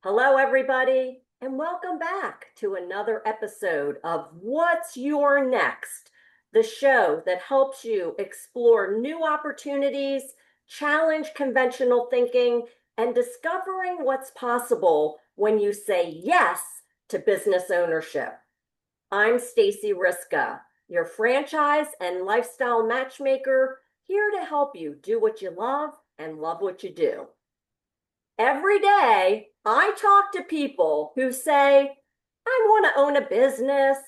Hello, everybody, and welcome back to another episode of What's Your Next, the show that helps you explore new opportunities, challenge conventional thinking, and discovering what's possible when you say yes to business ownership. I'm Stacy Riska, your franchise and lifestyle matchmaker, here to help you do what you love and love what you do. Every day, I talk to people who say, I want to own a business,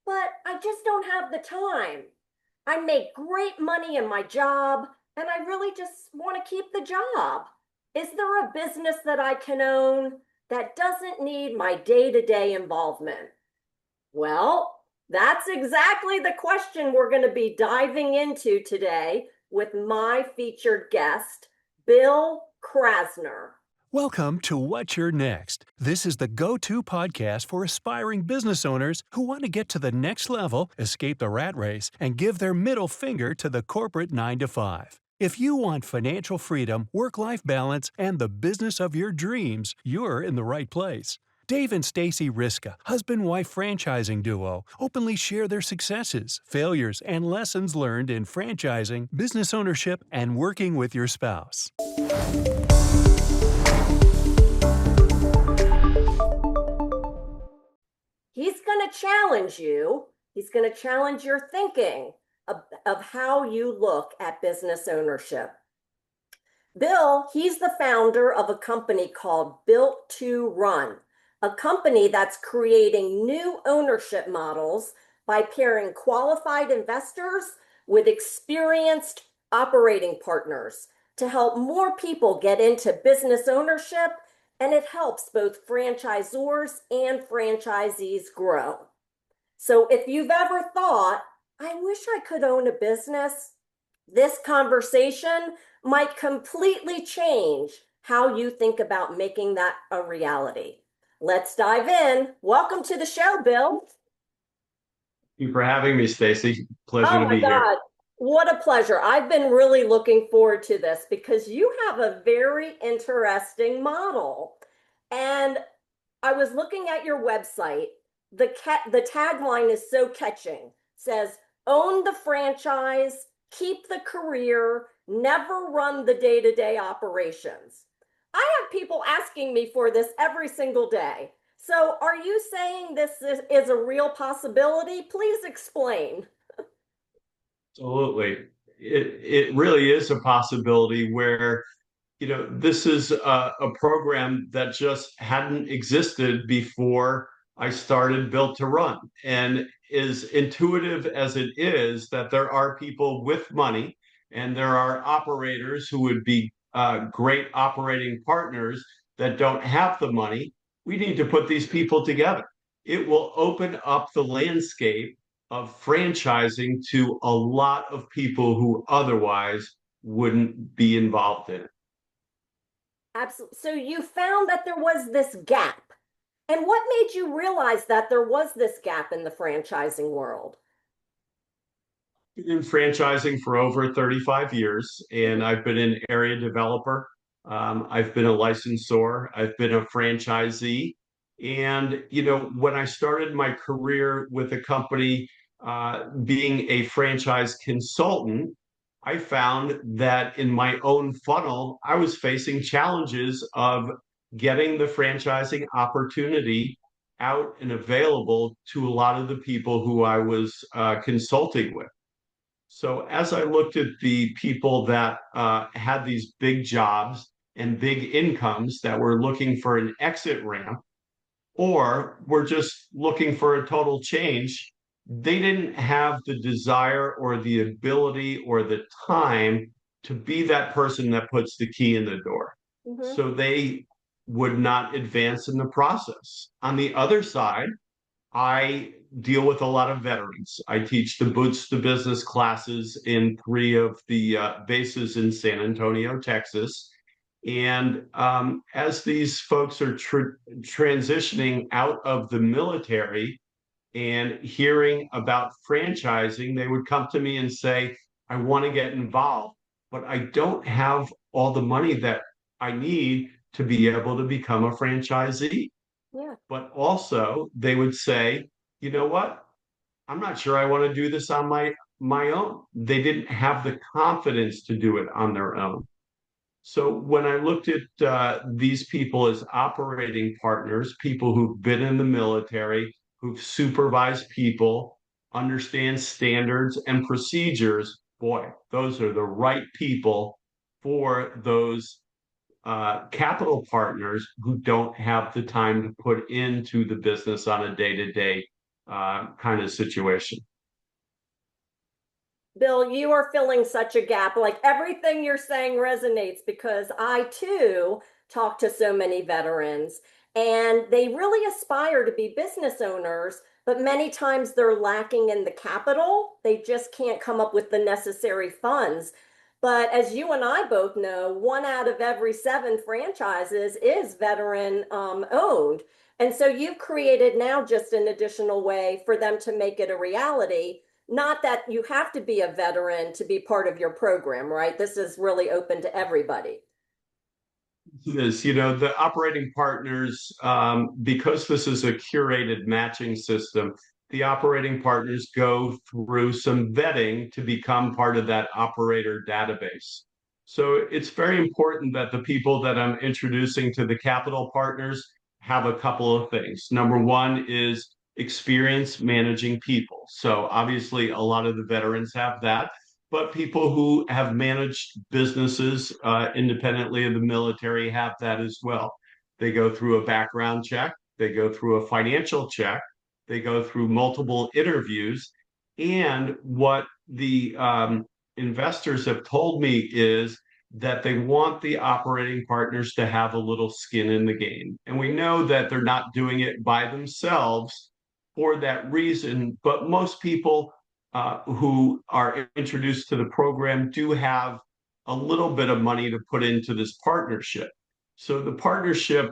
but I just don't have the time. I make great money in my job, and I really just want to keep the job. Is there a business that I can own that doesn't need my day-to-day involvement? Well, that's exactly the question we're going to be diving into today with my featured guest, Bill Krasner. Welcome to What's Your Next. This is the go-to podcast for aspiring business owners who want to get to the next level, escape the rat race, and give their middle finger to the corporate 9-to-5. If you want financial freedom, work-life balance, and the business of your dreams, you're in the right place. Dave and Stacy Riska, husband-wife franchising duo, openly share their successes, failures, and lessons learned in franchising, business ownership, and working with your spouse. He's going to challenge you. He's going to challenge your thinking of how you look at business ownership. Bill, he's the founder of a company called Built to Run, a company that's creating new ownership models by pairing qualified investors with experienced operating partners to help more people get into business ownership, and it helps both franchisors and franchisees grow. So if you've ever thought, I wish I could own a business, this conversation might completely change how you think about making that a reality. Let's dive in. Welcome to the show, Bill. Thank you for having me, Stacy. Pleasure Oh to my be here. God, what a pleasure. I've been really looking forward to this because you have a very interesting model. And I was looking at your website. The tagline is so catching. It says, own the franchise, keep the career, never run the day-to-day operations. I have people asking me for this every single day. So are you saying this is a real possibility? Please explain. Absolutely. It really is a possibility where, this is a program that just hadn't existed before I started Built to Run. And as intuitive as it is that there are people with money and there are operators who would be great operating partners that don't have the money, we need to put these people together. It will open up the landscape of franchising to a lot of people who otherwise wouldn't be involved in it. Absolutely. So you found that there was this gap. And what made you realize that there was this gap in the franchising world? Been in franchising for over 35 years, and I've been an area developer. I've been a licensor. I've been a franchisee. And, when I started my career with a company, being a franchise consultant, I found that in my own funnel, I was facing challenges of getting the franchising opportunity out and available to a lot of the people who I was consulting with. So as I looked at the people that had these big jobs and big incomes that were looking for an exit ramp, or were just looking for a total change, they didn't have the desire or the ability or the time to be that person that puts the key in the door. Mm-hmm. So they would not advance in the process. On the other side, I deal with a lot of veterans. I teach the Boots to Business classes in three of the bases in San Antonio, Texas. And as these folks are transitioning out of the military and hearing about franchising, they would come to me and say, I want to get involved, but I don't have all the money that I need to be able to become a franchisee. Yeah. But also they would say, you know what? I'm not sure I want to do this on my own. They didn't have the confidence to do it on their own. So when I looked at these people as operating partners, people who've been in the military, who've supervised people, understand standards and procedures, boy, those are the right people for those capital partners who don't have the time to put into the business on a day-to-day kind of situation. Bill, you are filling such a gap. Like everything you're saying resonates because I too talk to so many veterans and they really aspire to be business owners, but many times they're lacking in the capital. They just can't come up with the necessary funds. But as you and I both know, one out of every seven franchises is veteran owned. And so you've created now just an additional way for them to make it a reality. Not that you have to be a veteran to be part of your program, right? This is really open to everybody. Is, the operating partners, because this is a curated matching system, the operating partners go through some vetting to become part of that operator database. So it's very important that the people that I'm introducing to the capital partners have a couple of things. Number one is experience managing people. So obviously, a lot of the veterans have that, but people who have managed businesses independently of the military have that as well. They go through a background check, they go through a financial check, they go through multiple interviews. And what the investors have told me is that they want the operating partners to have a little skin in the game. And we know that they're not doing it by themselves for that reason, but most people who are introduced to the program do have a little bit of money to put into this partnership. So the partnership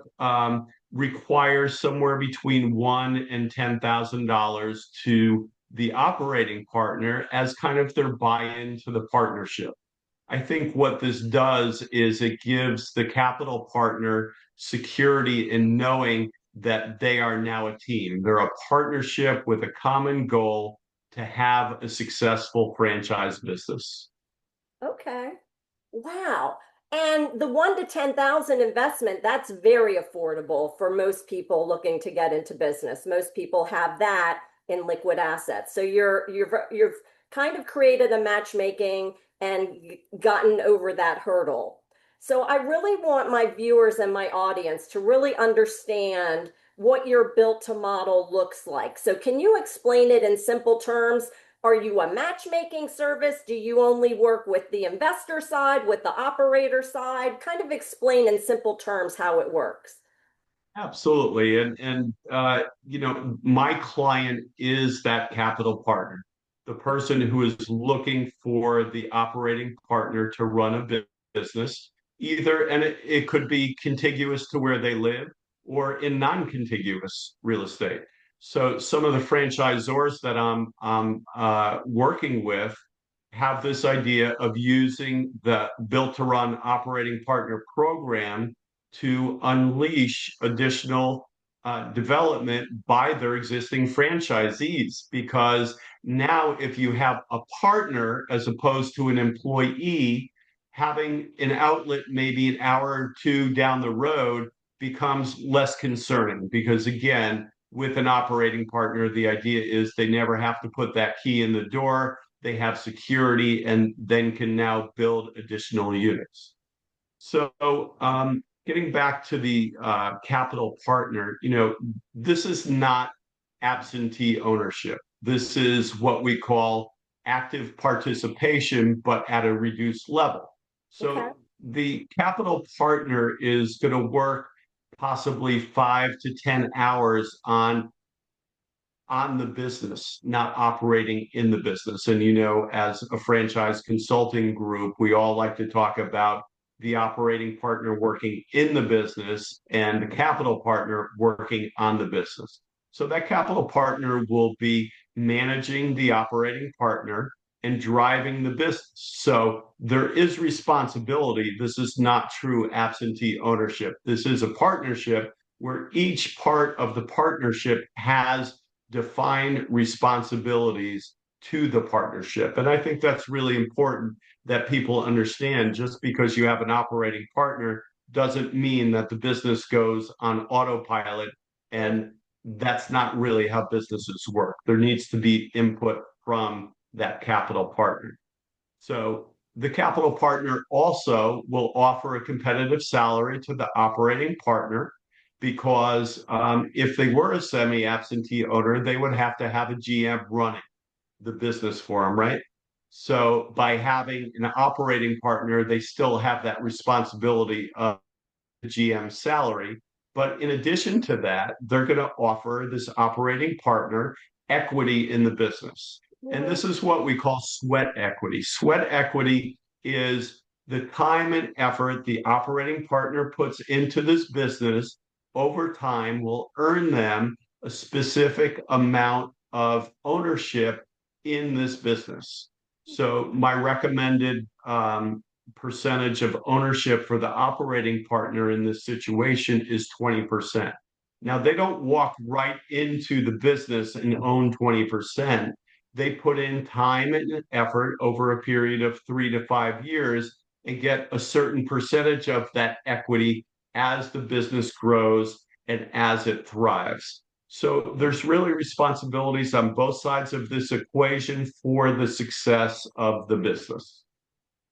requires somewhere between $1,000 and $10,000 to the operating partner as kind of their buy-in to the partnership. I think what this does is it gives the capital partner security in knowing that they are now a team. They're a partnership with a common goal to have a successful franchise business. Okay. Wow. And the 1 to 10,000 investment, that's very affordable for most people looking to get into business. Most people have that in liquid assets. So you've kind of created a matchmaking and gotten over that hurdle. So I really want my viewers and my audience to really understand what your built to model looks like. So can you explain it in simple terms? Are you a matchmaking service? Do you only work with the investor side, with the operator side? Kind of explain in simple terms how it works. Absolutely. My client is that capital partner, the person who is looking for the operating partner to run a business, either, and it could be contiguous to where they live or in non-contiguous real estate. So some of the franchisors that I'm working with have this idea of using the built to run operating partner program to unleash additional development by their existing franchisees. Because now, if you have a partner as opposed to an employee, having an outlet maybe an hour or two down the road becomes less concerning. Because again, with an operating partner, the idea is they never have to put that key in the door. They have security and then can now build additional units. So, getting back to the capital partner, this is not absentee ownership. This is what we call active participation, but at a reduced level. Okay. So the capital partner is going to work possibly 5 to 10 hours on the business, not operating in the business. And as a franchise consulting group, we all like to talk about the operating partner working in the business and the capital partner working on the business. So that capital partner will be managing the operating partner. and driving the business. So there is responsibility. This is not true absentee ownership. This is a partnership where each part of the partnership has defined responsibilities to the partnership. And I think that's really important that people understand. Just because you have an operating partner doesn't mean that the business goes on autopilot, and that's not really how businesses work. There needs to be input from that capital partner. So the capital partner also will offer a competitive salary to the operating partner because if they were a semi-absentee owner, they would have to have a GM running the business for them, right? So by having an operating partner, they still have that responsibility of the GM salary. But in addition to that, they're going to offer this operating partner equity in the business. And Mhm. this is what we call sweat equity. Sweat equity is the time and effort the operating partner puts into this business over time will earn them a specific amount of ownership in this business. So my recommended percentage of ownership for the operating partner in this situation is 20%. Now, they don't walk right into the business and own 20%. They put in time and effort over a period of 3 to 5 years and get a certain percentage of that equity as the business grows and as it thrives. So there's really responsibilities on both sides of this equation for the success of the business.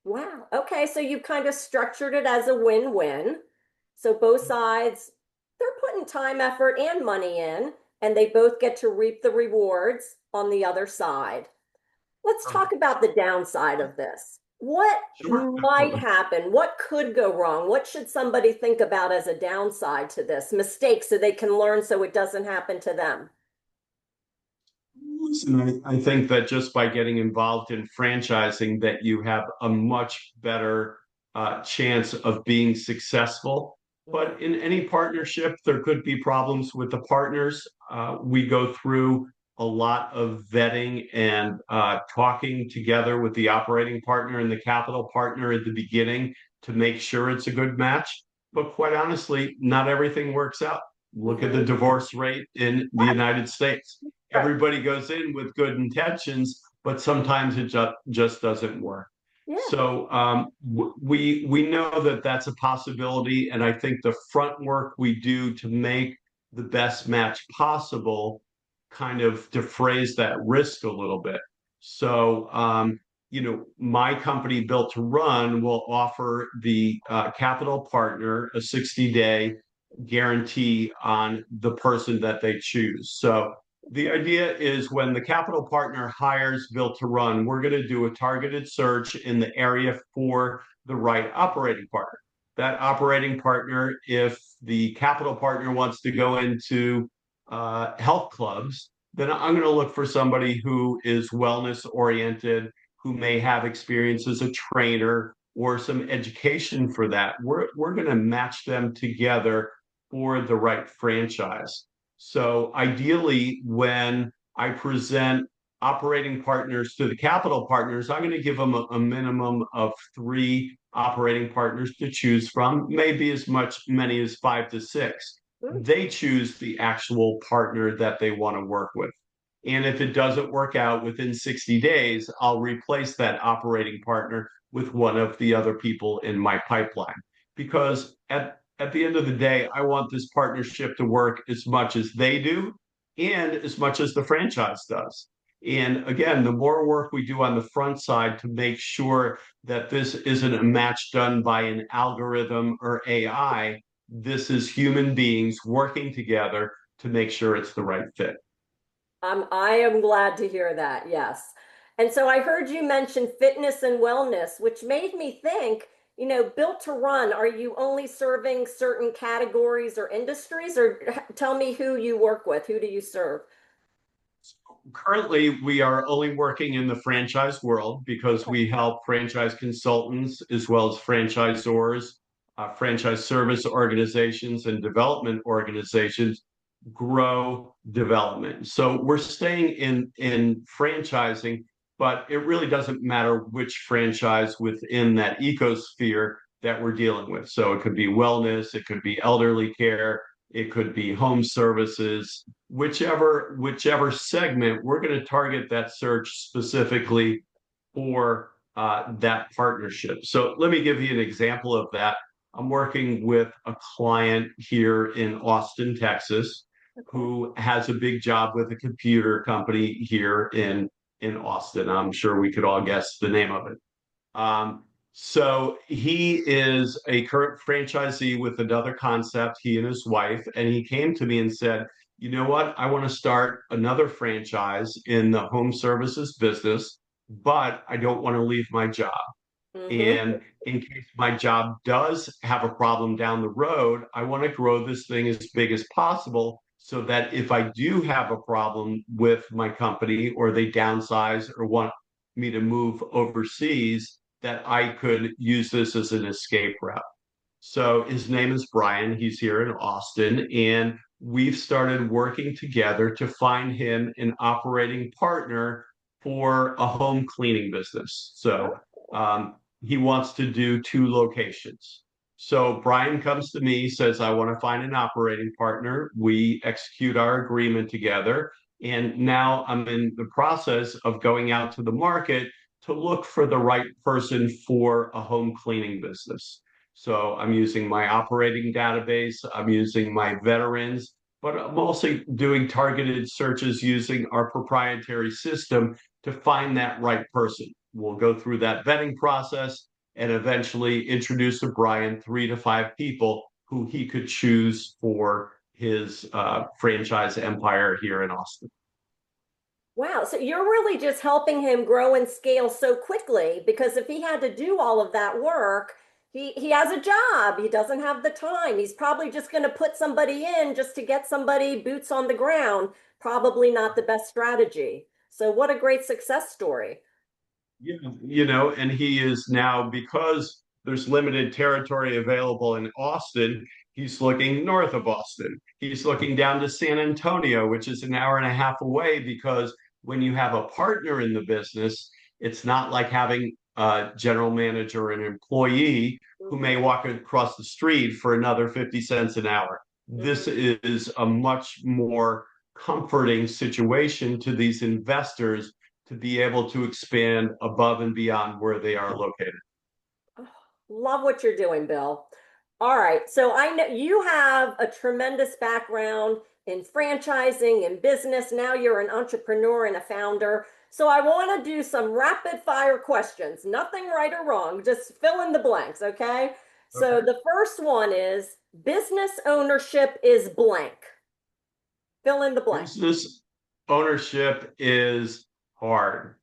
Wow. Okay, so you've kind of structured it as a win-win. So both sides, they're putting time, effort, and money in, and they both get to reap the rewards on the other side. Let's talk about the downside of this. What Sure. might happen? What could go wrong? What should somebody think about as a downside to this? Mistakes so they can learn so it doesn't happen to them. Listen, I think that just by getting involved in franchising, that you have a much better chance of being successful. Mhm. But in any partnership, there could be problems with the partners. We go through a lot of vetting and talking together with the operating partner and the capital partner at the beginning to make sure it's a good match. But quite honestly, not everything works out. Look at the Mhm. divorce rate in the Right, United States. right. Everybody goes in with good intentions, but sometimes it just doesn't work. Yeah. So we know that that's a possibility, and I think the front work we do to make the best match possible kind of defrays that risk a little bit. So my company Built to Run will offer the capital partner a 60-day guarantee on the person that they choose. So the idea is when the capital partner hires Built to Run, we're going to do a targeted search in the area for the right operating partner. That operating partner, if the capital partner wants to go into health clubs, then I'm going to look for somebody who is wellness oriented, who may have experience as a trainer or some education for that. We're going to match them together for the right franchise. So ideally, when I present operating partners to the capital partners, I'm going to give them a minimum of three operating partners to choose from, maybe as many as 5 to 6. Mm. They choose the actual partner that they want to work with. And if it doesn't work out within 60 days, I'll replace that operating partner with one of the other people in my pipeline. Because at the end of the day, I want this partnership to work as much as they do and as much as the franchise does. And again, the more work we do on the front side to make sure that this isn't a match done by an algorithm or AI, this is human beings working together to make sure it's the right fit. I am glad to hear that. Yes. And so I heard you mention fitness and wellness, which made me think, Built to Run, are you only serving certain categories or industries, or tell me who you work with? Who do you serve? Currently, we are only working in the franchise world because we help franchise consultants as well as franchisors, franchise service organizations, and development organizations grow development. So we're staying in franchising but it really doesn't matter which franchise within that ecosphere that we're dealing with. So it could be wellness, it could be elderly care, it could be home services, whichever segment, we're going to target that search specifically for that partnership. So let me give you an example of that. I'm working with a client here in Austin, Texas, Okay. who has a big job with a computer company here in Austin. I'm sure we could all guess the name of it. So he is a current franchisee with another concept, he and his wife, and he came to me and said, you know what? I want to start another franchise in the home services business, but I don't want to leave my job. Mm-hmm. And in case my job does have a problem down the road, I want to grow this thing as big as possible so that if I do have a problem with my company or they downsize or want me to move overseas, that I could use this as an escape route. So his name is Brian. He's here in Austin, and we've started working together to find him an operating partner for a home cleaning business. So he wants to do two locations. So Brian comes to me, says, I want to find an operating partner. We execute our agreement together. And now I'm in the process of going out to the market to look for the right person for a home cleaning business. So I'm using my operating database, I'm using my veterans, but I'm also doing targeted searches using our proprietary system to find that right person. We'll go through that vetting process and eventually introduce to Brian 3 to 5 people who he could choose for his franchise empire here in Austin. Wow. So you're really just helping him grow and scale so quickly because if he had to do all of that work, he has a job. He doesn't have the time. He's probably just going to put somebody in just to get somebody boots on the ground. Probably not the best strategy. So what a great success story. Yeah, and he is now, because there's limited territory available in Austin, he's looking north of Austin. He's looking down to San Antonio, which is an hour and a half away, because when you have a partner in the business, it's not like having a general manager or an employee who Mhm. may walk across the street for another 50 cents an hour. This Mhm. is a much more comforting situation to these investors to be able to expand above and beyond where they are located. Oh, love what you're doing, Bill. All right. So I know you have a tremendous background in franchising and business. Now you're an entrepreneur and a founder. So I want to do some rapid fire questions. Nothing right or wrong, just fill in the blanks, okay? So Okay. the first one is business ownership is blank. Fill in the blank. Business ownership is hard.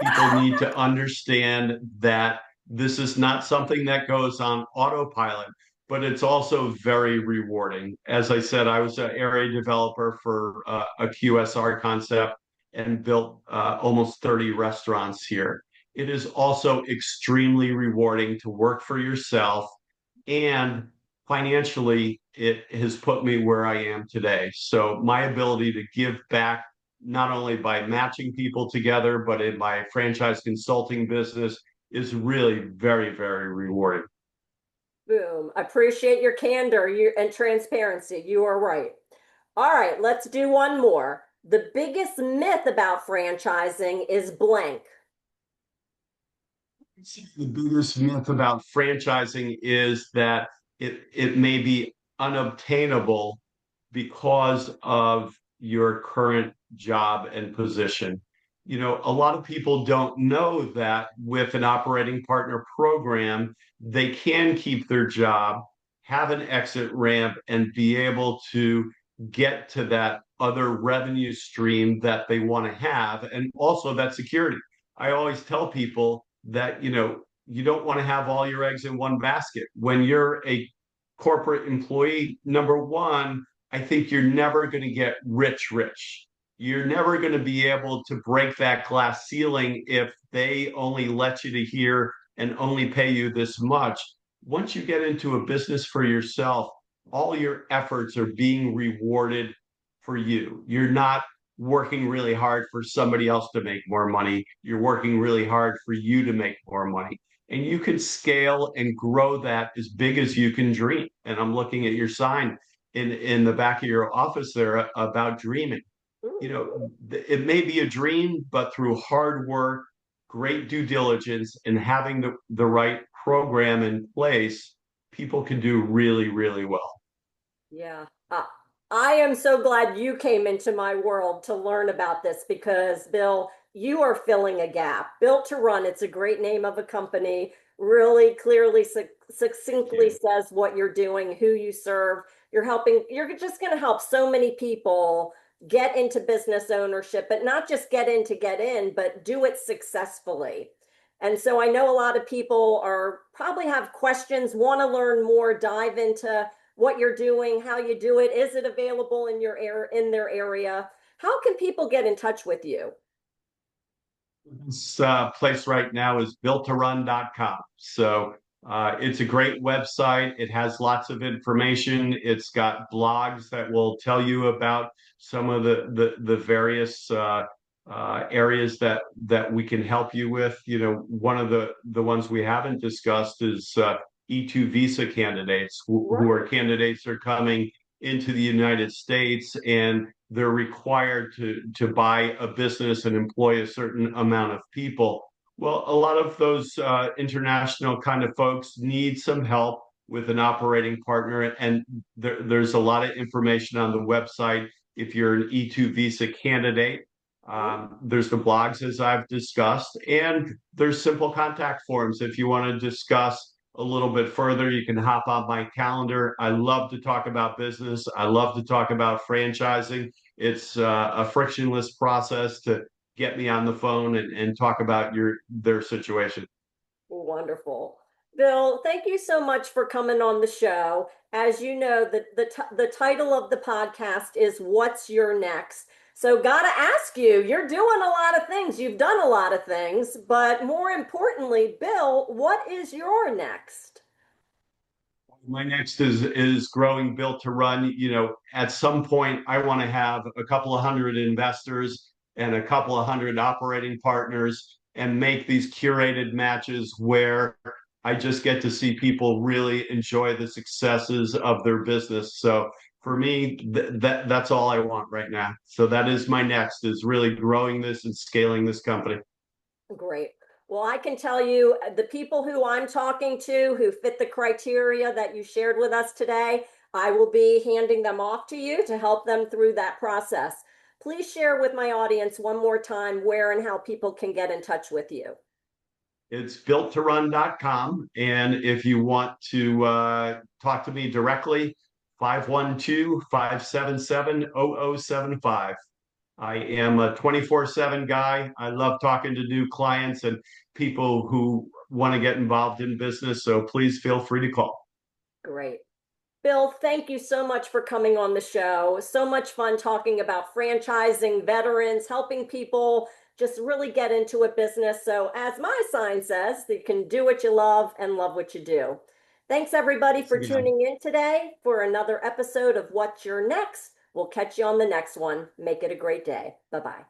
People need to understand that this is not something that goes on autopilot, but it's also very rewarding. As I said, I was an area developer for a QSR concept and built almost 30 restaurants here. It is also extremely rewarding to work for yourself, and financially, it has put me where I am today. So my ability to give back, not only by matching people together, but in my franchise consulting business, is really very, very rewarding. Boom. Appreciate your candor and transparency. You are right. All right, let's do one more. The biggest myth about franchising is blank. The biggest myth about franchising is that it may be unobtainable because of your current job and position. A lot of people don't know that with an operating partner program, they can keep their job, have an exit ramp, and be able to get to that other revenue stream that they want to have, and also that security. I always tell people that, you don't want to have all your eggs in one basket. When you're a corporate employee, number one, I think you're never going to get rich, rich. You're never going to be able to break that glass ceiling if they only let you to here and only pay you this much. Once you get into a business for yourself, all your efforts are being rewarded for you. You're not working really hard for somebody else to make more money. You're working really hard for you to make more money. And you can scale and grow that as big as you can dream. And I'm looking at your sign in the back of your office there about dreaming. You Mm. know, it may be a dream, but through hard work, great due diligence, and having the right program in place, people can do really, really well. Yeah. I am so glad you came into my world to learn about this because, Bill, you are filling a gap. Built to Run, it's a great name of a company, really clearly, Thank succinctly you. says what you're doing, who you serve. You're helping, you're just going to help so many people get into business ownership, but not just get in to get in, but do it successfully. And so I know a lot of people are probably have questions, want to learn more, dive into what you're doing, how you do it. Is it available in your in their area? How can people get in touch with you? This place right now is builtorun.com. So it's a great website. It has lots of information. It's got blogs that will tell you about some of the various areas that we can help you with. You know, one of the ones we haven't discussed is E2 visa candidates who Right. are candidates are coming into the United States and they're required to buy a business and employ a certain amount of people. Well, a lot of those international kind of folks need some help with an operating partner, and there's a lot of information on the website if you're an E2 visa candidate. Mhm. There's the blogs as I've discussed, and there's simple contact forms if you want to discuss a little bit further. You can hop on my calendar. I love to talk about business. I love to talk about franchising. It's a frictionless process to get me on the phone and talk about their situation. Wonderful. Bill, thank you so much for coming on the show. As you know, the title of the podcast is What's Your Next? So, got to ask you, you're doing a lot of things. You've done a lot of things, but more importantly, Bill, what is your next? My next is growing built to run. You know, at some point, I want to have a couple of hundred investors and a couple of hundred operating partners and make these curated matches where I just get to see people really enjoy the successes of their business. So for me, that's all I want right now. So that is my next is really growing this and scaling this company. Great. Well, I can tell you the people who I'm talking to who fit the criteria that you shared with us today, I will be handing them off to you to help them through that process. Please share with my audience one more time where and how people can get in touch with you. It's builttorun.com. And if you want to talk to me directly, 512-577-0075. I am a 24/7 guy. I love talking to new clients and people who want to get involved in business. So please feel free to call. Great. Bill, thank you so much for coming on the show. So much fun talking about franchising, veterans, helping people just really get into a business. So, as my sign says, you can do what you love and love what you do. Thanks, everybody, Thanks for again. tuning in today for another episode of What's Your Next. We'll catch you on the next one. Make it a great day. Bye bye.